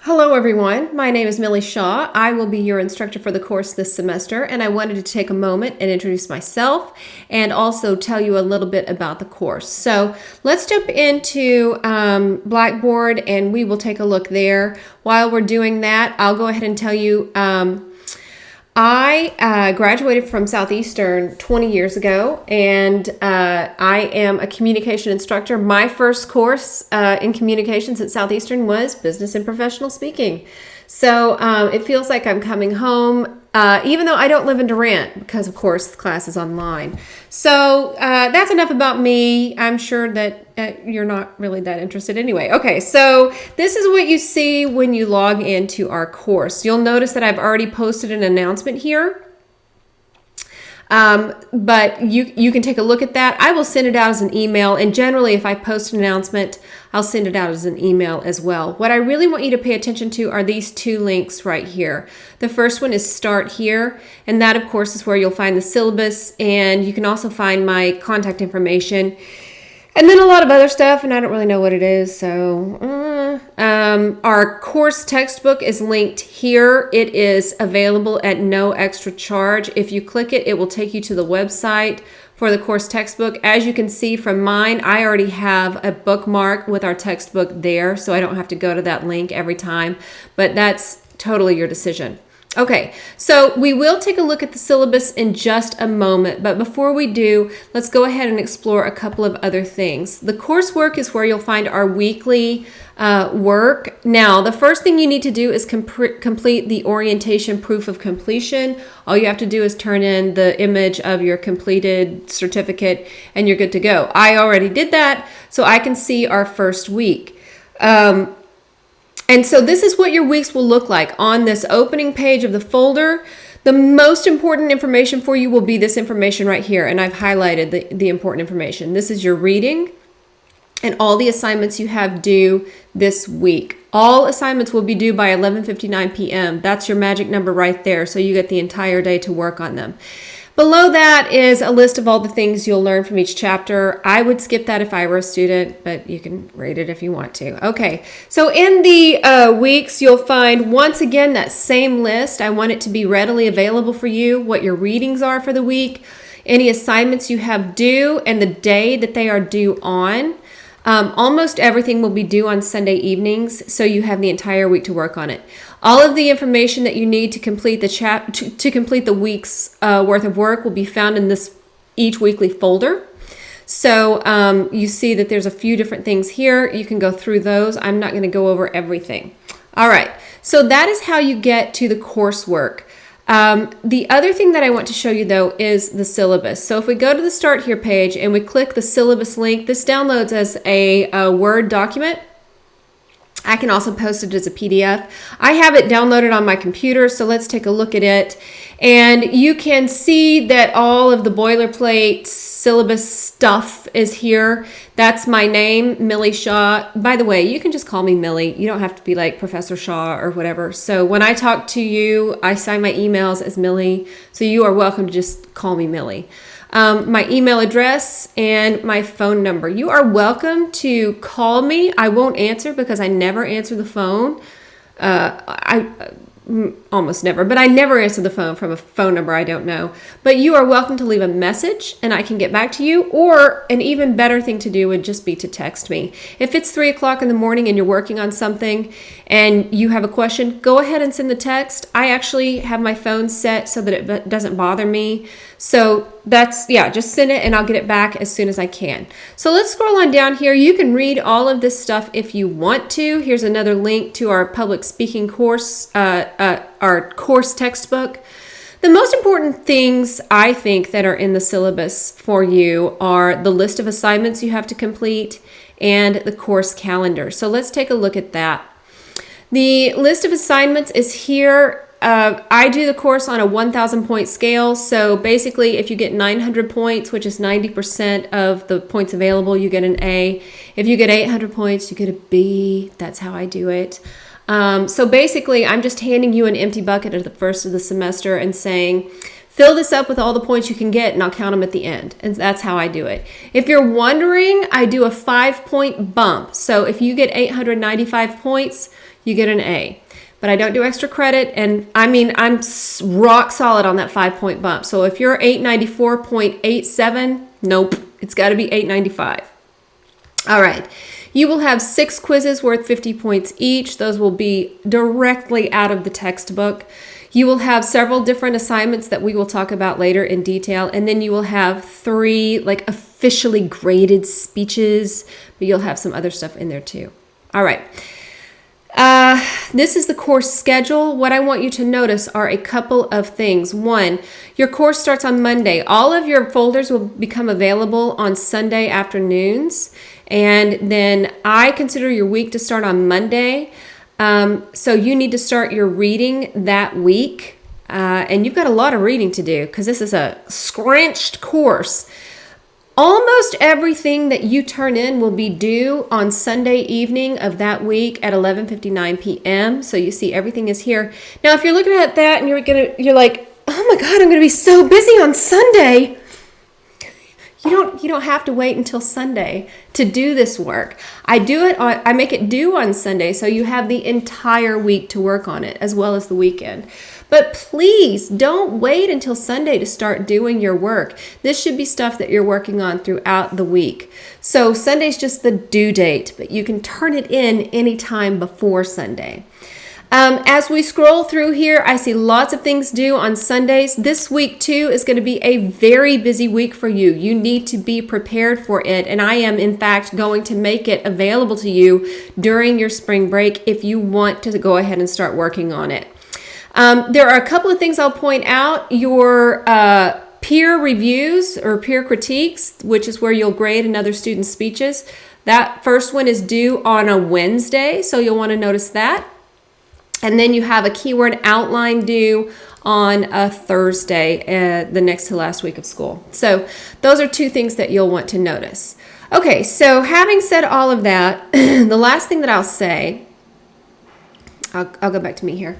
Hello everyone, my name is Millie Shaw. I will be your instructor for the course this semester, and I wanted to take a moment and introduce myself and also tell you a little bit about the course. So let's jump into Blackboard and we will take a look there. While we're doing that, I'll go ahead and tell you I graduated from Southeastern 20 years ago, and I am a communication instructor. My first course in communications at Southeastern was business and professional speaking. So it feels like I'm coming home, even though I don't live in Durant, because of course the class is online. So that's enough about me. I'm sure that you're not really that interested anyway. Okay, so this is what you see when you log into our course. You'll notice that I've already posted an announcement here. But you can take a look at that. I will send it out as an email, and generally if I post an announcement, I'll send it out as an email as well. What I really want you to pay attention to are these two links right here. The first one is Start Here, and that of course is where you'll find the syllabus, and you can also find my contact information. And then a lot of other stuff, and I don't really know what it is, so our course textbook is linked here. It is available at no extra charge. If you click it, it will take you to the website for the course textbook. As you can see from mine, I already have a bookmark with our textbook there, so I don't have to go to that link every time, but that's totally your decision. Okay, so we will take a look at the syllabus in just a moment, but before we do, let's go ahead and explore a couple of other things. The coursework is where you'll find our weekly work. Now, the first thing you need to do is complete the orientation proof of completion. All you have to do is turn in the image of your completed certificate and you're good to go. I already did that, so I can see our first week. And so this is what your weeks will look like. On this opening page of the folder, the most important information for you will be this information right here, and I've highlighted the important information. This is your reading and all the assignments you have due this week. All assignments will be due by 11:59 p.m. That's your magic number right there, so you get the entire day to work on them. Below that is a list of all the things you'll learn from each chapter. I would skip that if I were a student, but you can read it if you want to. Okay, so in the weeks, you'll find, once again, that same list. I want it to be readily available for you, what your readings are for the week, any assignments you have due, and the day that they are due on. Almost everything will be due on Sunday evenings, so you have the entire week to work on it. All of the information that you need to complete to complete the week's worth of work will be found in this each weekly folder. So you see that there's a few different things here. You can go through those. I'm not going to go over everything. All right, so that is how you get to the coursework. The other thing that I want to show you though is the syllabus. So if we go to the Start Here page and we click the syllabus link, this downloads as a Word document. I can also post it as a PDF. I have it downloaded on my computer, so let's take a look at it. And you can see that all of the boilerplate syllabus stuff is here. That's my name, Millie Shaw. By the way, you can just call me Millie. You don't have to be like Professor Shaw or whatever. So when I talk to you, I sign my emails as Millie. So you are welcome to just call me Millie. My email address and my phone number. You are welcome to call me. I won't answer because I never answer the phone. Almost never, but I never answer the phone from a phone number I don't know. But you are welcome to leave a message and I can get back to you, or an even better thing to do would just be to text me. If it's 3 o'clock in the morning and you're working on something and you have a question, go ahead and send the text. I actually have my phone set so that it doesn't bother me. So that's, yeah, just send it and I'll get it back as soon as I can. So let's scroll on down here. You can read all of this stuff if you want to. Here's another link to our public speaking course, our course textbook. The most important things I think that are in the syllabus for you are the list of assignments you have to complete and the course calendar. So let's take a look at that. The list of assignments is here. I do the course on a 1,000 point scale. So basically if you get 900 points, which is 90% of the points available, you get an A. If you get 800 points, you get a B. That's how I do it. So basically I'm just handing you an empty bucket at the first of the semester and saying, fill this up with all the points you can get and I'll count them at the end. And that's how I do it. If you're wondering, I do a 5-point bump. So if you get 895 points, you get an A. But I don't do extra credit, and I mean, I'm rock solid on that 5-point bump. So if you're 894.87, nope, it's got to be 895. All right. You will have 6 quizzes worth 50 points each. Those will be directly out of the textbook. You will have several different assignments that we will talk about later in detail. And then you will have 3 like officially graded speeches, but you'll have some other stuff in there too. All right. This is the course schedule. What I want you to notice are a couple of things. One, your course starts on Monday. All of your folders will become available on Sunday afternoons. And then I consider your week to start on Monday. So you need to start your reading that week. And you've got a lot of reading to do because this is a scrunched course. Almost everything that you turn in will be due on Sunday evening of that week at 11:59 p.m. So you see everything is here. Now, if you're looking at that and you're like, oh my God, I'm going to be so busy on Sunday. You don't have to wait until Sunday to do this work. I make it due on Sunday, so you have the entire week to work on it as well as the weekend. But please don't wait until Sunday to start doing your work. This should be stuff that you're working on throughout the week. So Sunday's just the due date, but you can turn it in anytime before Sunday. As we scroll through here, I see lots of things due on Sundays. This week, too, is going to be a very busy week for you. You need to be prepared for it, and I am, in fact, going to make it available to you during your spring break if you want to go ahead and start working on it. There are a couple of things I'll point out. Your peer reviews or peer critiques, which is where you'll grade another student's speeches. That first one is due on a Wednesday, so you'll want to notice that. And then you have a keyword outline due on a Thursday, the next to last week of school. So those are 2 things that you'll want to notice. Okay, so having said all of that, the last thing that I'll say, I'll go back to me here.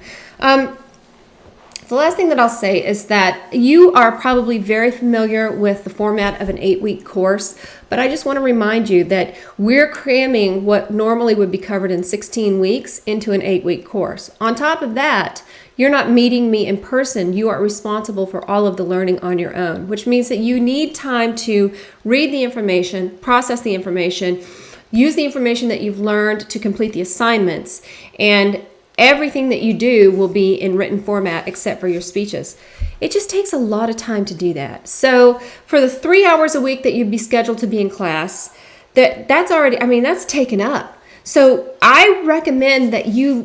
The last thing that I'll say is that you are probably very familiar with the format of an 8-week course, but I just want to remind you that we're cramming what normally would be covered in 16 weeks into an 8-week course. On top of that, you're not meeting me in person. You are responsible for all of the learning on your own, which means that you need time to read the information, process the information, use the information that you've learned to complete the assignments, and everything that you do will be in written format except for your speeches. It just takes a lot of time to do that. So for the 3 hours a week that you'd be scheduled to be in class, that's taken up. So I recommend that you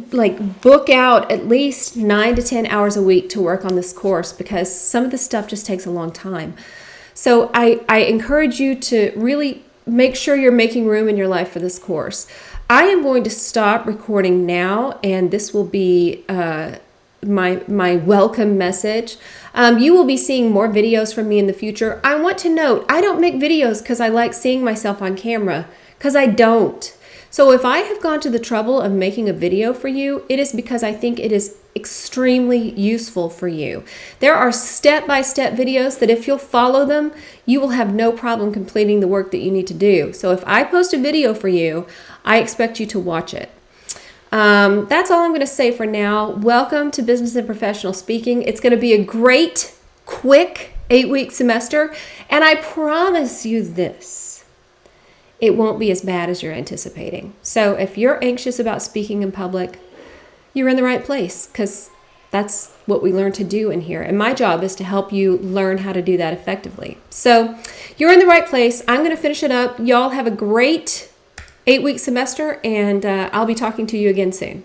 book out at least 9 to 10 hours a week to work on this course because some of the stuff just takes a long time. So I encourage you to really make sure you're making room in your life for this course. I am going to stop recording now, and this will be my welcome message. You will be seeing more videos from me in the future. I want to note, I don't make videos because I like seeing myself on camera, because I don't. So if I have gone to the trouble of making a video for you, it is because I think it is extremely useful for you. There are step-by-step videos that if you'll follow them, you will have no problem completing the work that you need to do. So if I post a video for you, I expect you to watch it. That's all I'm going to say for now. Welcome to Business and Professional Speaking. It's going to be a great, quick 8-week semester, and I promise you this. It won't be as bad as you're anticipating. So if you're anxious about speaking in public, you're in the right place because that's what we learn to do in here. And my job is to help you learn how to do that effectively. So you're in the right place. I'm going to finish it up. Y'all have a great 8-week semester, and I'll be talking to you again soon.